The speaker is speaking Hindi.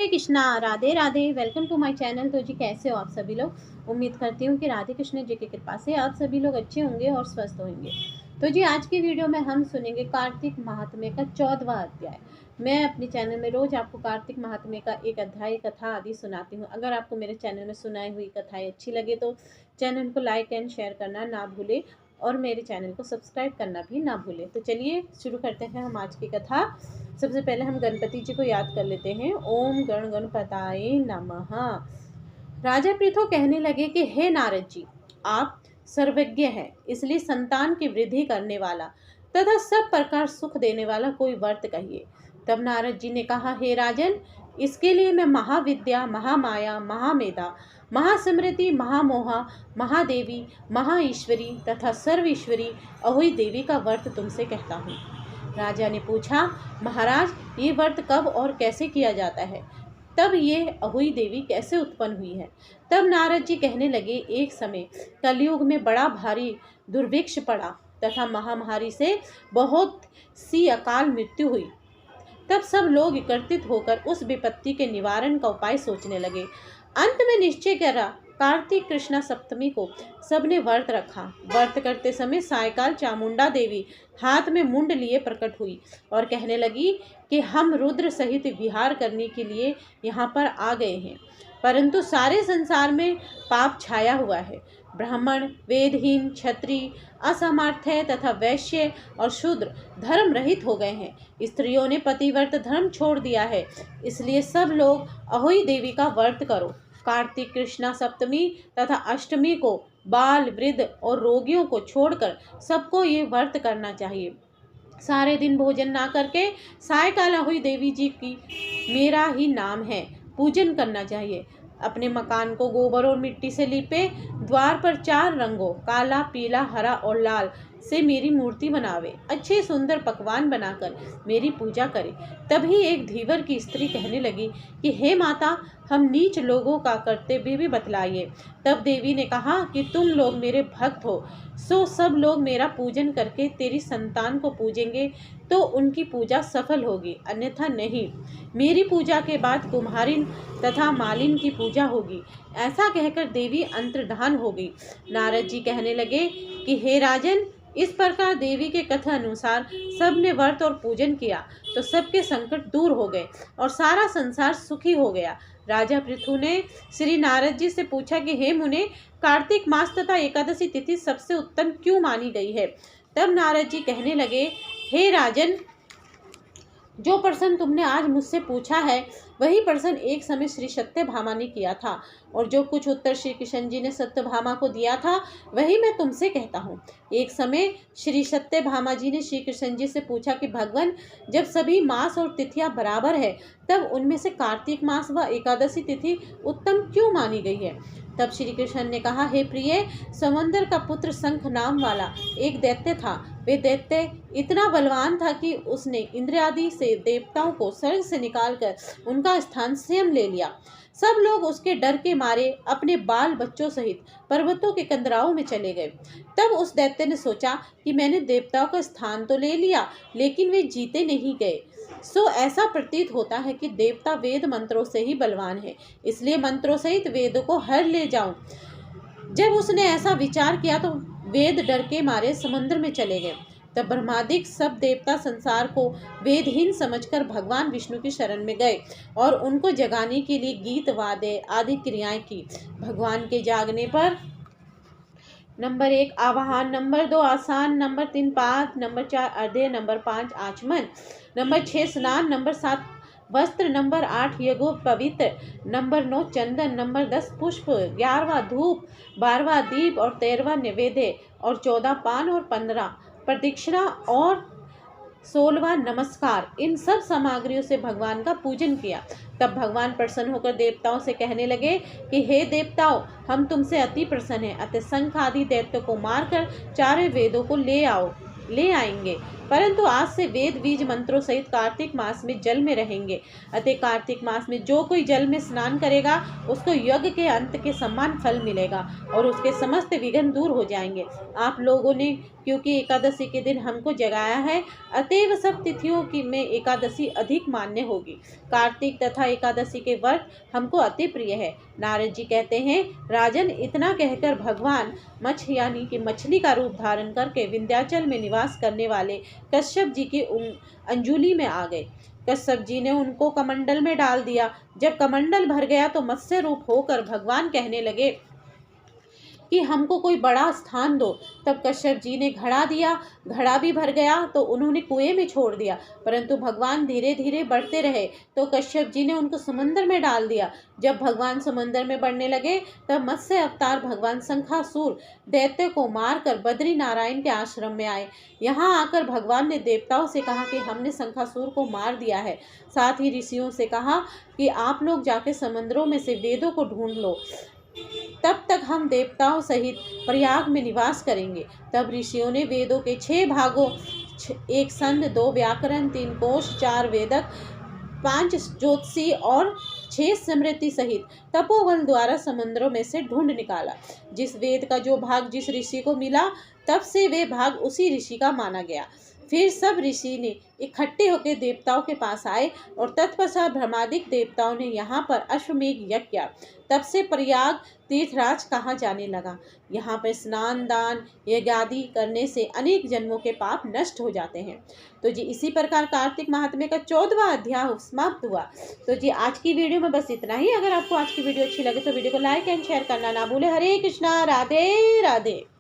Hare Krishna, Radhe Radhe. Welcome to my channel. तो जी कैसे हो आप सभी लोग। उम्मीद करती हूँ कि राधे कृष्ण जी की कृपा से आप सभी लोग अच्छे होंगे और स्वस्थ होंगे। तो जी आज की वीडियो में हम सुनेंगे कार्तिक महात्म्य का 14वां अध्याय। मैं अपने चैनल में रोज आपको कार्तिक महात्म्य का एक अध्याय, कथा आदि सुनाती हूँ। अगर आपको मेरे चैनल में सुनाई हुई कथाएं अच्छी लगे तो चैनल को लाइक एंड शेयर करना ना भूले और मेरे चैनल को सब्सक्राइब करना भी ना भूलें। तो चलिए शुरू करते हैं हम आज की कथा। सबसे पहले हम गणपति जी को याद कर लेते हैं। ओम गण गणपताय नमः। राजा पृथु कहने लगे कि हे नारद जी, आप सर्वज्ञ हैं, इसलिए संतान की वृद्धि करने वाला तथा सब प्रकार सुख देने वाला कोई व्रत कहिए। तब नारद जी ने कहा, हे राजन, इसके लिए मैं महाविद्या, महामाया, महामेधा, महास्मृति, महामोहा, महादेवी, महाईश्वरी तथा सर्वईश्वरी अहोई देवी का व्रत तुमसे कहता हूँ। राजा ने पूछा, महाराज, ये व्रत कब और कैसे किया जाता है? तब ये अहोई देवी कैसे उत्पन्न हुई है? तब नारद जी कहने लगे, एक समय कलयुग में बड़ा भारी दुर्भिक्ष पड़ा तथा महामारी से बहुत सी अकाल मृत्यु हुई। तब सब लोग एकत्रित होकर उस विपत्ति के निवारण का उपाय सोचने लगे। अंत में निश्चय करा, कार्तिक कृष्णा सप्तमी को सबने व्रत रखा। व्रत करते समय सायकाल चामुंडा देवी हाथ में मुंड लिए प्रकट हुई और कहने लगी कि हम रुद्र सहित विहार करने के लिए यहाँ पर आ गए हैं, परंतु सारे संसार में पाप छाया हुआ है। ब्राह्मण, वेदहीन, क्षत्रिय, असमर्थ तथा वैश्य और शूद्र धर्म रहित हो गए हैं। स्त्रियों ने पतिव्रत धर्म छोड़ दिया है, इसलिए सब लोग अहोई देवी का व्रत करो। कार्तिक कृष्णा सप्तमी तथा अष्टमी को बाल, वृद्ध और रोगियों को छोड़कर सबको ये व्रत करना चाहिए। सारे दिन भोजन ना करके सायकाल अहोई देवी जी की मेरा ही नाम है पूजन करना चाहिए। अपने मकान को गोबर और मिट्टी से लीपे, द्वार पर 4 रंगों काला, पीला, हरा और लाल से मेरी मूर्ति बनावे, अच्छे सुंदर पकवान बनाकर मेरी पूजा करे। तभी एक धीवर की स्त्री कहने लगी कि हे माता, हम नीच लोगों का कर्तव्य भी बतलाइए। तब देवी ने कहा कि तुम लोग मेरे भक्त हो, सो सब लोग मेरा पूजन करके तेरी संतान को पूजेंगे तो उनकी पूजा सफल होगी, अन्यथा नहीं। मेरी पूजा के बाद कुम्हारिन तथा मालिन की पूजा होगी। ऐसा कहकर देवी अंतर्धान हो गई। नारद जी कहने लगे कि हे राजन, इस प्रकार देवी के कथा अनुसार सबने व्रत और पूजन किया तो सबके संकट दूर हो गए और सारा संसार सुखी हो गया। राजा पृथु ने श्री नारद जी से पूछा कि हे मुने, कार्तिक मास तथा एकादशी तिथि सबसे उत्तम क्यों मानी गई है? तब नारद जी कहने लगे, हे राजन, जो प्रश्न तुमने आज मुझसे पूछा है वही प्रश्न एक समय श्री सत्यभामा ने किया था, और जो कुछ उत्तर श्री कृष्ण जी ने सत्यभामा को दिया था वही मैं तुमसे कहता हूँ। एक समय श्री सत्यभामा जी ने श्री कृष्ण जी से पूछा कि भगवान, जब सभी मास और तिथियां बराबर है तब उनमें से कार्तिक मास व एकादशी तिथि उत्तम क्यों मानी गई है? तब श्री कृष्ण ने कहा, हे प्रिय, समंदर का पुत्र शंख नाम वाला एक दैत्य था। वे दैत्य इतना बलवान था कि उसने इंद्र आदि से देवताओं को स्वर्ग से निकालकर उनका स्थान स्वयं ले लिया। सब लोग उसके डर के मारे अपने बाल बच्चों सहित पर्वतों के कंदराओं में चले गए। तब उस दैत्य ने सोचा कि मैंने देवताओं का स्थान तो ले लिया, लेकिन वे जीते नहीं गए। सो ऐसा प्रतीत होता है कि देवता वेद मंत्रों से ही बलवान है, इसलिए मंत्रों सहित वेदों को हर ले जाऊं। जब उसने ऐसा विचार किया तो वेद डर के मारे समुद्र में चले गए। तब ब्रह्मादिक सब देवता संसार को वेदहीन समझकर भगवान विष्णु की शरण में गए और उनको जगाने के लिए गीत वाद्य आदि क्रियाएं की। भगवान के जागने पर नंबर 1 आवाहन, नंबर 2 आसान, नंबर 3 पाठ, नंबर 4 अर्घ्य, नंबर 5 आचमन, नंबर 6 स्नान, नंबर 7 वस्त्र, नंबर 8 यज्ञोपवीत, नंबर 9 चंदन, नंबर 10 पुष्प, 11वां धूप, 12वां दीप और 13वां नैवेद्य और 14 पान और 15 प्रदक्षिणा और 16वां नमस्कार। इन सब सामग्रियों से भगवान का पूजन किया। तब भगवान प्रसन्न होकर देवताओं से कहने लगे कि हे देवताओं, हम तुमसे अति प्रसन्न हैं, अतः शंख आदि दैत्य को मारकर चारों वेदों को ले आओ। ले आएंगे। परंतु आज से वेद बीज मंत्रों सहित कार्तिक मास में जल में रहेंगे। अतः कार्तिक मास में जो कोई जल में स्नान करेगा उसको यज्ञ के अंत के समान फल मिलेगा और उसके समस्त विघ्न दूर हो जाएंगे। आप लोगों ने क्योंकि एकादशी के दिन हमको जगाया है, अतएव सब तिथियों की में एकादशी अधिक मान्य होगी। कार्तिक तथा एकादशी के व्रत हमको अति प्रिय है। नारद जी कहते हैं, राजन, इतना कहकर भगवान मच्छ यानी कि मछली का रूप धारण करके विंध्याचल में निवास करने वाले कश्यप जी की अंजुलि में आ गए। कश्यप जी ने उनको कमंडल में डाल दिया। जब कमंडल भर गया तो मत्स्य रूप होकर भगवान कहने लगे कि हमको कोई बड़ा स्थान दो। तब कश्यप जी ने घड़ा दिया, घड़ा भी भर गया तो उन्होंने कुएं में छोड़ दिया। परंतु भगवान धीरे धीरे बढ़ते रहे तो कश्यप जी ने उनको समंदर में डाल दिया। जब भगवान समंदर में बढ़ने लगे तब मत्स्य अवतार भगवान शंखासुर दैत्य को मारकर बद्री नारायण के आश्रम में आए। यहाँ आकर भगवान ने देवताओं से कहा कि हमने शंखासुर को मार दिया है। साथ ही ऋषियों से कहा कि आप लोग जाके समंदरों में से वेदों को ढूंढ लो, तब तक हम देवताओं सहित प्रयाग में निवास करेंगे। तब ऋषियों ने वेदों के 6 भागों, 1 संध, 2 व्याकरण, 3 कोश, 4 वेदक, 5 ज्योतिषी और 6 स्मृति सहित तपोबल द्वारा समुद्रों में से ढूंढ निकाला। जिस वेद का जो भाग जिस ऋषि को मिला तब से वे भाग उसी ऋषि का माना गया। फिर सब ऋषि ने इकट्ठे होकर देवताओं के पास आए और तत्पश्चात ब्रह्मादिक देवताओं ने यहाँ पर अश्वमेघ यज्ञ किया। तब से प्रयाग तीर्थराज कहा जाने लगा। यहाँ पर स्नान, दान, यज्ञ आदि करने से अनेक जन्मों के पाप नष्ट हो जाते हैं। तो जी इसी प्रकार कार्तिक महात्म्य का 14वां अध्याय समाप्त हुआ। तो जी आज की वीडियो में बस इतना ही। अगर आपको आज की वीडियो अच्छी लगे तो वीडियो को लाइक एंड शेयर करना ना भूले। हरे कृष्णा, राधे राधे।